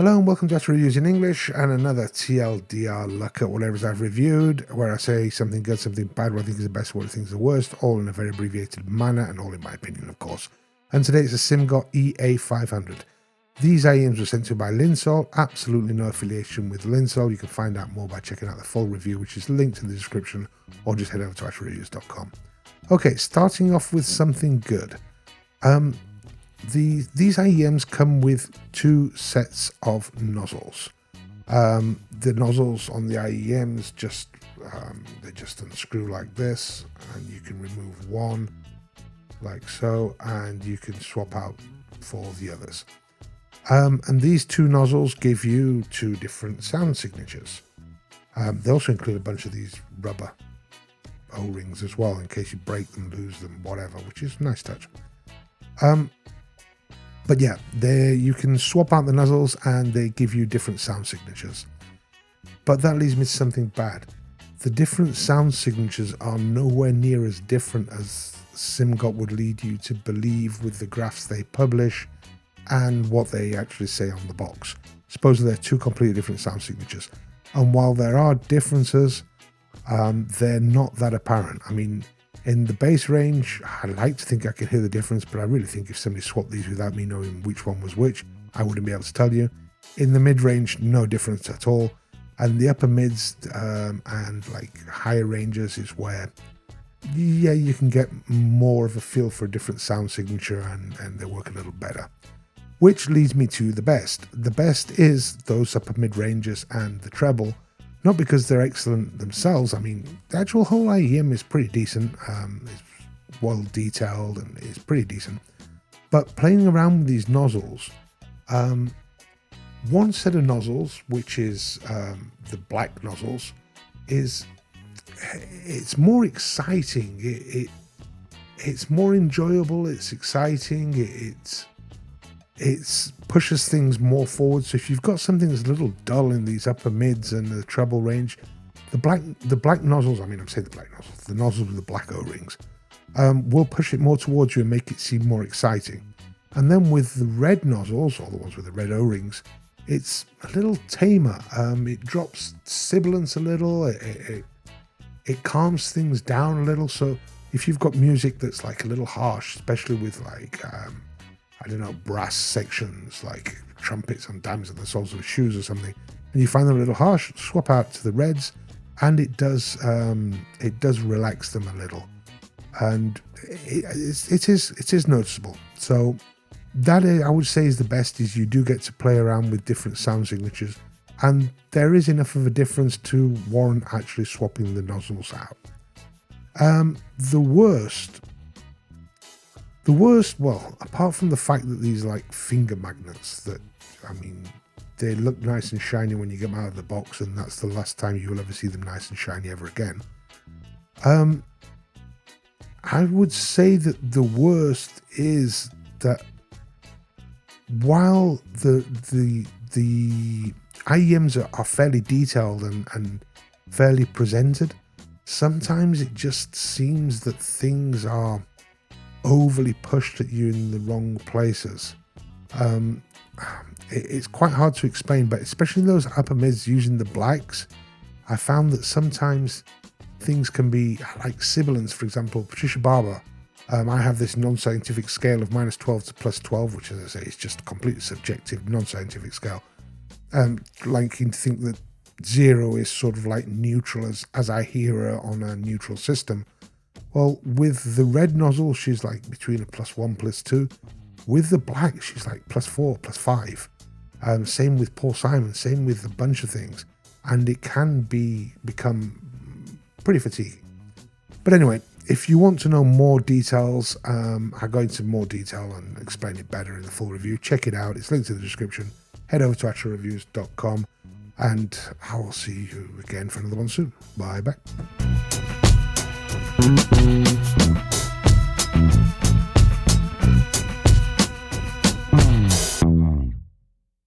Hello and welcome to Actual Reviews in English and another TLDR look at whatever I've reviewed, where I say something good, something bad, what I think is the best, what I think is the worst, all in a very abbreviated manner and all in my opinion, of course. And today it's a Simgot EA500. These IEMs were sent to by Linsol, absolutely no affiliation with Linsol. You can find out more by checking out the full review, which is linked in the description, or just head over to actualreviews.com. Okay, starting off with something good. These IEMs come with two sets of nozzles. The nozzles on the IEMs they just unscrew like this, and you can remove one like so, and you can swap out for the others. And these two nozzles give you two different sound signatures. They also include a bunch of these rubber O-rings as well, in case you break them, lose them, whatever, which is a nice touch. But yeah, you can swap out the nozzles and they give you different sound signatures. But that leads me to something bad. The different sound signatures are nowhere near as different as Simgot would lead you to believe with the graphs they publish and what they actually say on the box. Supposedly they're two completely different sound signatures. And while there are differences, they're not that apparent. I mean, in the bass range, I like to think I can hear the difference, but I really think if somebody swapped these without me knowing which one was which, I wouldn't be able to tell you. In the mid-range, no difference at all. And the upper mids and like higher ranges is where, yeah, you can get more of a feel for a different sound signature and they work a little better. Which leads me to the best. The best is those upper mid-ranges and the treble. Not because they're excellent themselves. I mean, the actual whole IEM is pretty decent. It's well detailed and it's pretty decent. But playing around with these nozzles, one set of nozzles, which is the black nozzles, it's more exciting. It's more enjoyable. It's exciting. It pushes things more forward. So if you've got something that's a little dull in these upper mids and the treble range, the black nozzles, I mean, I'm saying the black nozzles, the nozzles with the black O-rings, will push it more towards you and make it seem more exciting. And then with the red nozzles, or the ones with the red O-rings, it's a little tamer. It drops sibilance a little. It calms things down a little. So if you've got music that's like a little harsh, especially with like, I don't know, brass sections like trumpets on diamonds on the soles of shoes or something, and you find them a little harsh, swap out to the reds, and it does relax them a little, and it is noticeable. So that I would say is the best. Is you do get to play around with different sound signatures, and there is enough of a difference to warrant actually swapping the nozzles out. The worst, well, apart from the fact that these like finger magnets that, I mean, they look nice and shiny when you get them out of the box, and that's the last time you will ever see them nice and shiny ever again. I would say that the worst is that while the IEMs are fairly detailed and fairly presented, sometimes it just seems that things are overly pushed at you in the wrong places. It's quite hard to explain, but especially those upper mids using the blacks, I found that sometimes things can be like sibilance. For example, Patricia Barber, I have this non-scientific scale of -12 to +12, which, as I say, is just a completely subjective non-scientific scale, liking to think that 0 is sort of like neutral as I hear her on a neutral system. Well, with the red nozzle, she's like between a +1, +2. With the black, she's like +4, +5. Same with Paul Simon, same with a bunch of things. And it can become pretty fatiguing. But anyway, if you want to know more details, I go into more detail and explain it better in the full review. Check it out. It's linked in the description. Head over to actualreviews.com and I will see you again for another one soon. Bye bye.